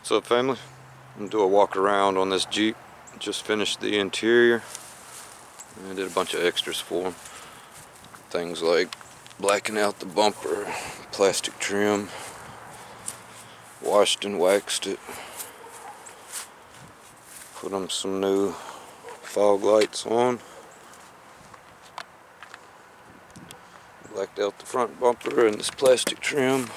What's up, family? I'm gonna do a walk around on this Jeep. Just finished the interior. I did a bunch of extras for him. Things like blacking out the bumper, plastic trim, washed and waxed it. Put him some new fog lights on. Blacked out the front bumper and this plastic trim.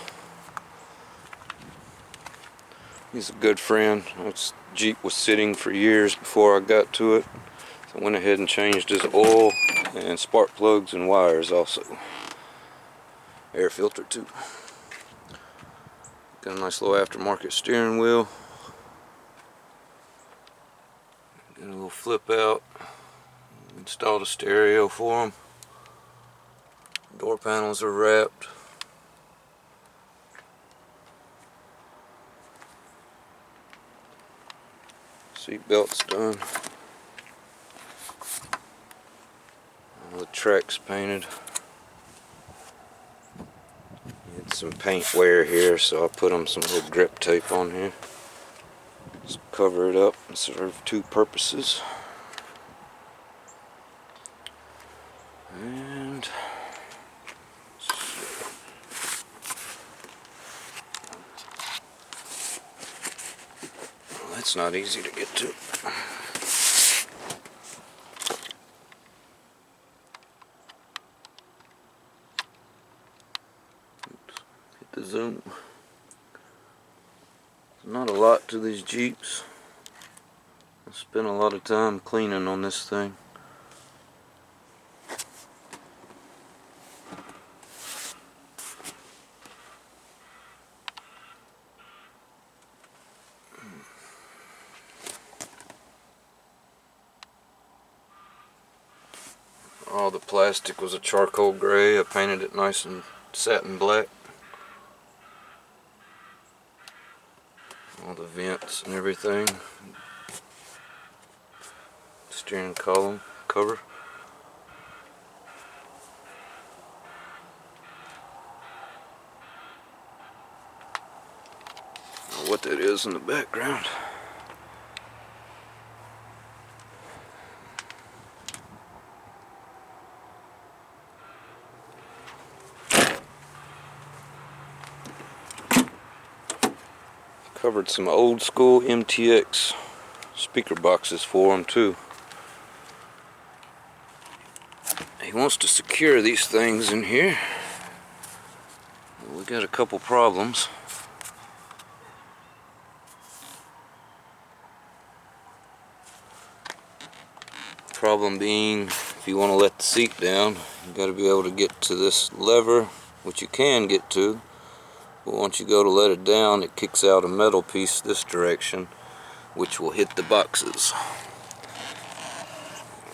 He's a good friend. This Jeep was sitting for years before I got to it. So I went ahead and changed his oil and spark plugs and wires also. Air filter too. Got a nice little aftermarket steering wheel. Got a little flip out. Installed a stereo for him. Door panels are wrapped. Seat belt's done. All the tracks painted. Had some paint wear here, so I put them some little grip tape on here. Just cover it up and serve two purposes. And well, that's not easy to get to. Hit the zoom. There's not a lot to these Jeeps. I spent a lot of time cleaning on this thing. All the plastic was a charcoal gray. I painted it nice and satin black. All the vents and everything. Steering column cover. I don't know what that is in the background. Covered some old school MTX speaker boxes for him too. He wants to secure these things in here. We got a couple problems. Problem being, if you want to let the seat down, you got to be able to get to this lever, which you can get to. But once you go to let it down, it kicks out a metal piece this direction, which will hit the boxes.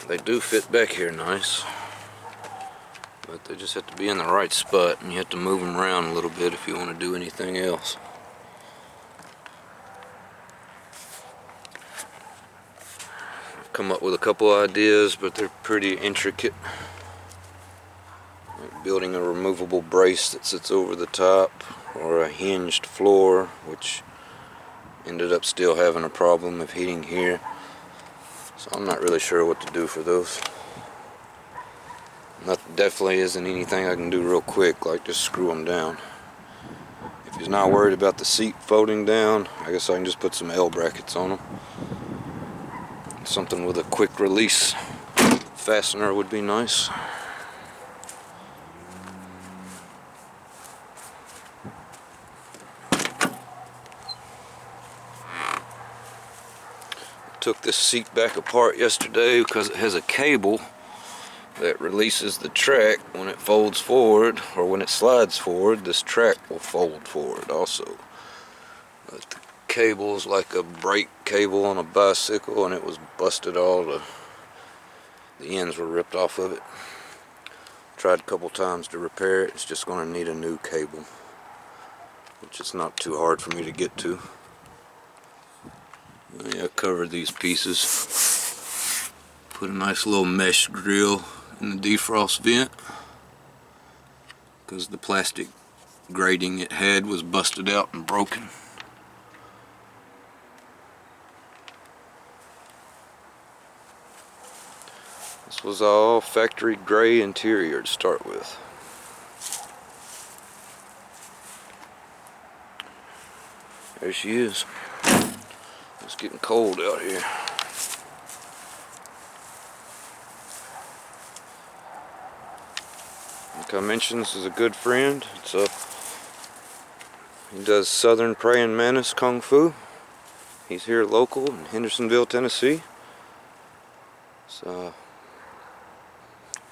They do fit back here nice, but they just have to be in the right spot, and you have to move them around a little bit if you want to do anything else. I've come up with a couple ideas, but they're pretty intricate. Like building a removable brace that sits over the top, or a hinged floor, which ended up still having a problem of heating here. So I'm not really sure what to do for those. That definitely isn't anything I can do real quick, like just screw them down. If he's not worried about the seat folding down, I guess I can just put some L brackets on them. Something with a quick release fastener would be nice. Took this seat back apart yesterday because it has a cable that releases the track when it folds forward, or when it slides forward. This track will fold forward also. But the cable is like a brake cable on a bicycle, and it was busted. All the ends were ripped off of it. Tried a couple times to repair it. It's just going to need a new cable, which is not too hard for me to get to. I covered these pieces. Put a nice little mesh grill in the defrost vent because the plastic grating it had was busted out and broken. This was all factory gray interior to start with. There she is. It's getting cold out here. Like I mentioned, this is a good friend. He does Southern Praying Mantis Kung Fu. He's here local in Hendersonville, Tennessee. So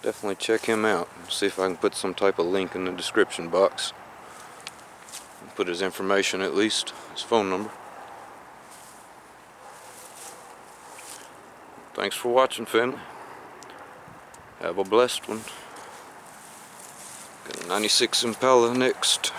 definitely check him out. See if I can put some type of link in the description box. Put his information at least, his phone number. Thanks for watching, family. Have a blessed one. Got a 96 Impala next.